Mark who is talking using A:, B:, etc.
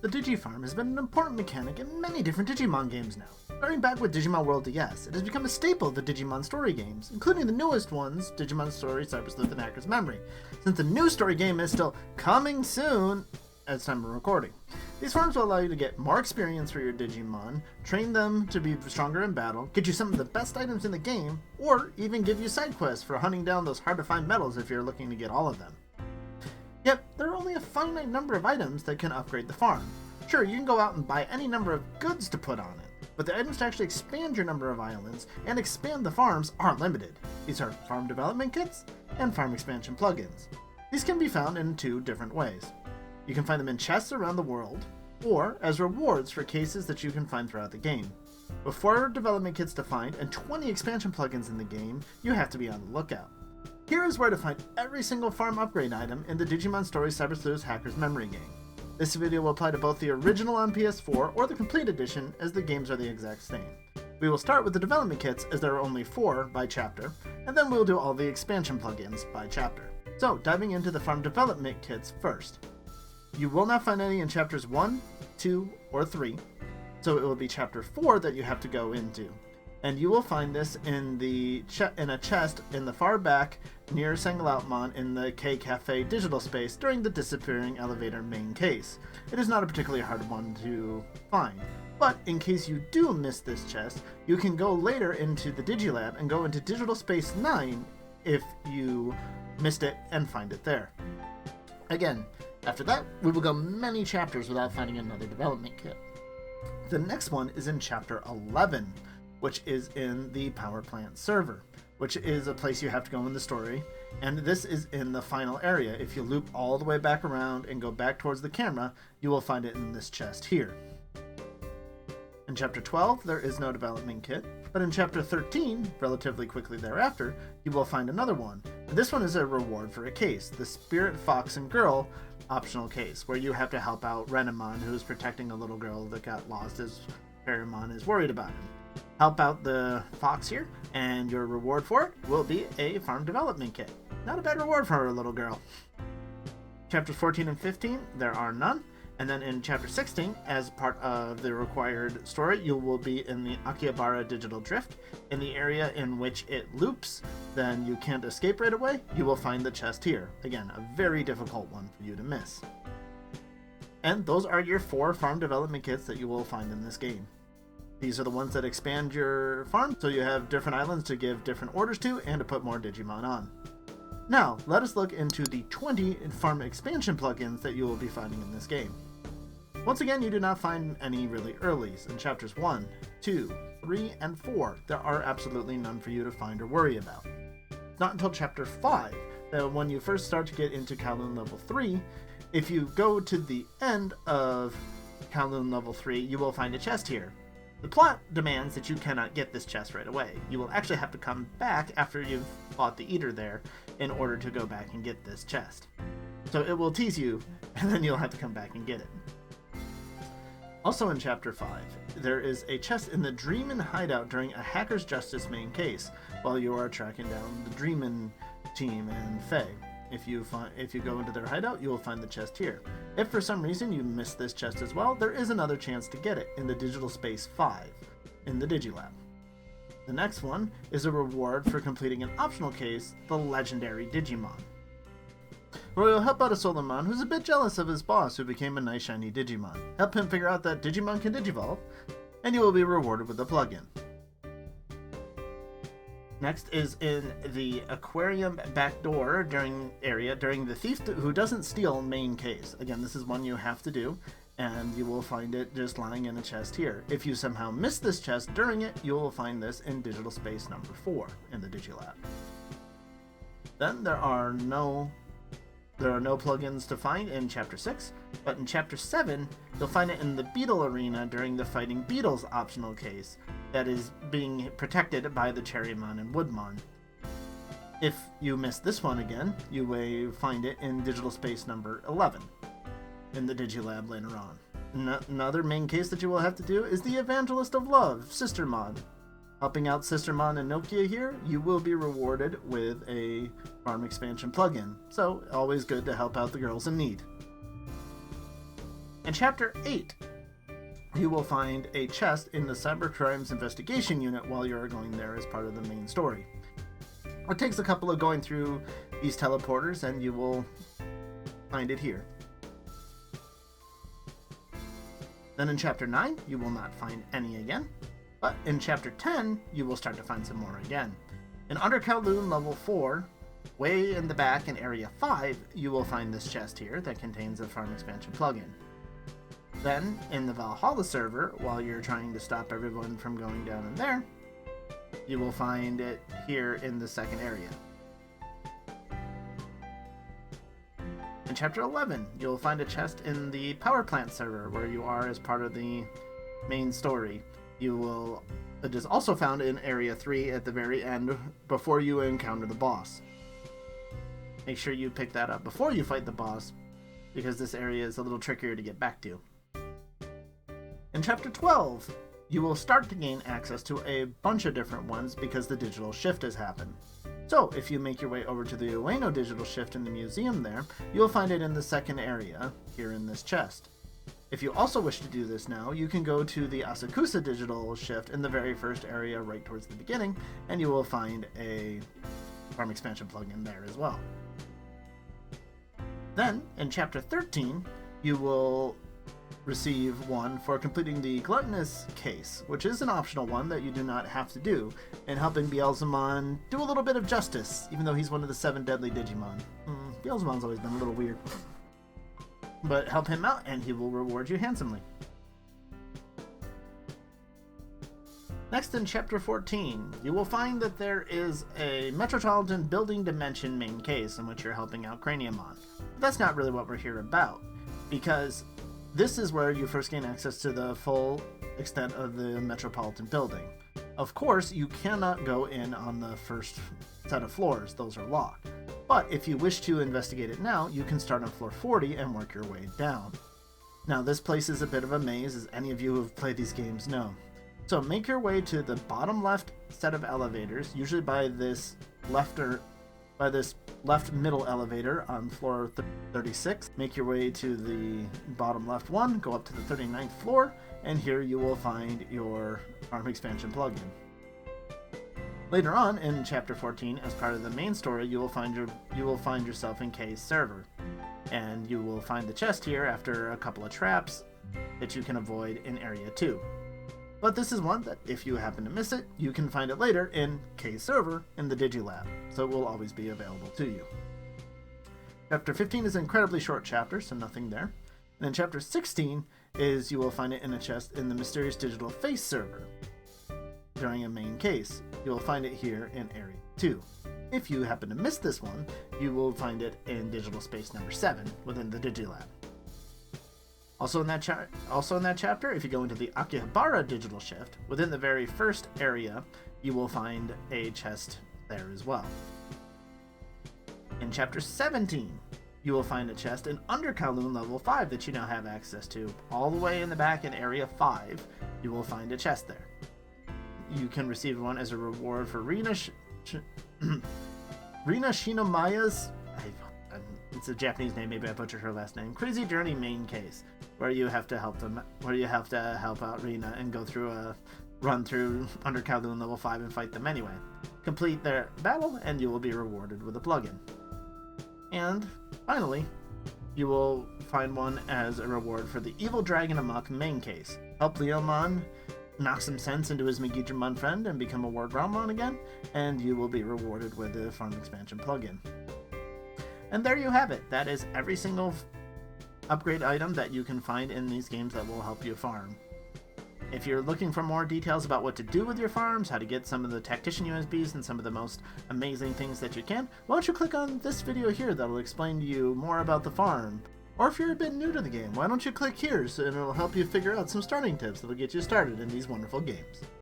A: The Digifarm has been an important mechanic in many different Digimon games now. Starting back with Digimon World DS, it has become a staple of the Digimon story games, including the newest ones, Digimon Story, Cyber Sleuth, and Hacker's Memory, since the new story game is still coming soon at the time of recording. These farms will allow you to get more experience for your Digimon, train them to be stronger in battle, get you some of the best items in the game, or even give you side quests for hunting down those hard to find medals if you're looking to get all of them. Yet, there are only a finite number of items that can upgrade the farm. Sure, you can go out and buy any number of goods to put on it, but the items to actually expand your number of islands and expand the farms are limited. These are farm development kits and farm expansion plugins. These can be found in two different ways. You can find them in chests around the world, or as rewards for cases that you can find throughout the game. With 4 development kits to find and 20 expansion plugins in the game, you have to be on the lookout. Here is where to find every single farm upgrade item in the Digimon Story Cyber Sleuth's Hacker's Memory game. This video will apply to both the original on PS4 or the complete edition, as the games are the exact same. We will start with the development kits, as there are only 4 by chapter, and then we'll do all the expansion plugins by chapter. So, diving into the farm development kits first. You will not find any in chapters 1, 2, or 3, so it will be chapter 4 that you have to go into. And you will find this in a chest in the far back near Sangalautmon in the K Cafe digital space during the disappearing elevator main case. It is not a particularly hard one to find, but in case you do miss this chest, you can go later into the Digilab and go into Digital Space 9 if you missed it and find it there. Again, after that, we will go many chapters without finding another development kit. The next one is in chapter 11, which is in the power plant server, which is a place you have to go in the story, and this is in the final area. If you loop all the way back around and go back towards the camera, you will find it in this chest here. In chapter 12, there is no development kit, but in chapter 13, relatively quickly thereafter, you will find another one. And this one is a reward for a case, the Spirit Fox and Girl optional case, where you have to help out Renamon, who is protecting a little girl that got lost as Paramon is worried about him. Help out the fox here, and your reward for it will be a farm development kit. Not a bad reward for a little girl. Chapters 14 and 15, there are none. And then in chapter 16, as part of the required story, you will be in the Akihabara Digital Drift. In the area in which it loops, then you can't escape right away, you will find the chest here. Again, a very difficult one for you to miss. And those are your 4 farm development kits that you will find in this game. These are the ones that expand your farm, so you have different islands to give different orders to and to put more Digimon on. Now, let us look into the 20 farm expansion plugins that you will be finding in this game. Once again, you do not find any really earlies. In chapters 1, 2, 3, and 4, there are absolutely none for you to find or worry about. It's not until chapter 5 that when you first start to get into Kowloon level 3, if you go to the end of Kowloon level 3, you will find a chest here. The plot demands that you cannot get this chest right away. You will actually have to come back after you've fought the Eater there in order to go back and get this chest. So it will tease you, and then you'll have to come back and get it. Also in chapter 5, there is a chest in the Dreamin' hideout during a Hacker's Justice main case while you are tracking down the Dreamin' team and Faye. If you go into their hideout, you will find the chest here. If for some reason you miss this chest as well, there is another chance to get it in the Digital Space 5 in the Digilab. The next one is a reward for completing an optional case, the Legendary Digimon, where you'll help out a Solomon who's a bit jealous of his boss who became a nice shiny Digimon. Help him figure out that Digimon can Digivolve, and you will be rewarded with a plugin. Next is in the aquarium back door during the Thief Who Doesn't Steal main case. Again, this is one you have to do, and you will find it just lying in a chest here. If you somehow miss this chest during it, you will find this in Digital Space number 4 in the Digilab. Then there are no plugins to find in Chapter 6, but in Chapter 7, you'll find it in the Beetle Arena during the Fighting Beetles optional case that is being protected by the Cherrymon and Woodmon. If you miss this one again, you may find it in Digital Space number 11 in the Digilab later on. Another main case that you will have to do is the Evangelist of Love, Sistermon. Helping out Sistermon and Nokia here, you will be rewarded with a farm expansion plugin, so always good to help out the girls in need. In Chapter 8, you will find a chest in the Cybercrimes Investigation Unit while you're going there as part of the main story. It takes a couple of going through these teleporters and you will find it here. Then in Chapter 9, you will not find any again, but in Chapter 10, you will start to find some more again. In Under Kowloon Level 4, way in the back in Area 5, you will find this chest here that contains a farm expansion plugin. Then, in the Valhalla server, while you're trying to stop everyone from going down in there, you will find it here in the second area. In Chapter 11, you'll find a chest in the Power Plant server where you are as part of the main story. It is also found in Area 3 at the very end before you encounter the boss. Make sure you pick that up before you fight the boss, because this area is a little trickier to get back to. In Chapter 12, you will start to gain access to a bunch of different ones because the digital shift has happened. So, if you make your way over to the Ueno digital shift in the museum there, you'll find it in the second area, here in this chest. If you also wish to do this now, you can go to the Asakusa digital shift in the very first area right towards the beginning, and you will find a farm expansion plugin there as well. Then, in Chapter 13, you will receive one for completing the Gluttonous case, which is an optional one that you do not have to do, and helping Beelzemon do a little bit of justice, even though he's one of the 7 deadly Digimon. Beelzemon's always been a little weird. But help him out and he will reward you handsomely. Next, in Chapter 14, you will find that there is a Metropolitan Building Dimension main case in which you're helping out Craniumon. But that's not really what we're here about, because this is where you first gain access to the full extent of the Metropolitan Building. Of course, you cannot go in on the first set of floors, those are locked. But if you wish to investigate it now, you can start on floor 40 and work your way down. Now, this place is a bit of a maze, as any of you who have played these games know. So make your way to the bottom left set of elevators, usually by this left middle elevator on floor 36. Make your way to the bottom left one, go up to the 39th floor, and here you will find your farm expansion plugin. Later on in Chapter 14, as part of the main story, you will find yourself in Kay's server, and you will find the chest here after a couple of traps that you can avoid in Area 2. But this is one that, if you happen to miss it, you can find it later in Kay's server in the Digilab, so it will always be available to you. Chapter 15 is an incredibly short chapter, so nothing there. And in Chapter 16 you will find it in a chest in the Mysterious Digital Face server. During a main case, you will find it here in Area 2. If you happen to miss this one, you will find it in Digital Space number 7 within the Digilab. Also in that chapter, if you go into the Akihabara digital shift, within the very first area, you will find a chest there as well. In Chapter 17, you will find a chest in Under Kowloon Level 5 that you now have access to. All the way in the back in Area 5, you will find a chest there. You can receive one as a reward for Rina Shinomiya's, it's a Japanese name, maybe I butchered her last name, Crazy Journey main case, where you have to help out Rina and run through Under Kowloon Level 5 and fight them anyway. Complete their battle and you will be rewarded with a plugin. And finally, you will find one as a reward for the Evil Dragon Amok main case. Help Leomon knock some sense into his Megidramon friend and become a Ward Realmon again, and you will be rewarded with the farm expansion plugin. And there you have it. That is every single upgrade item that you can find in these games that will help you farm. If you're looking for more details about what to do with your farms, how to get some of the Tactician USBs and some of the most amazing things that you can, why don't you click on this video here that'll explain to you more about the farm. Or if you're a bit new to the game, why don't you click here and it'll help you figure out some starting tips that'll get you started in these wonderful games.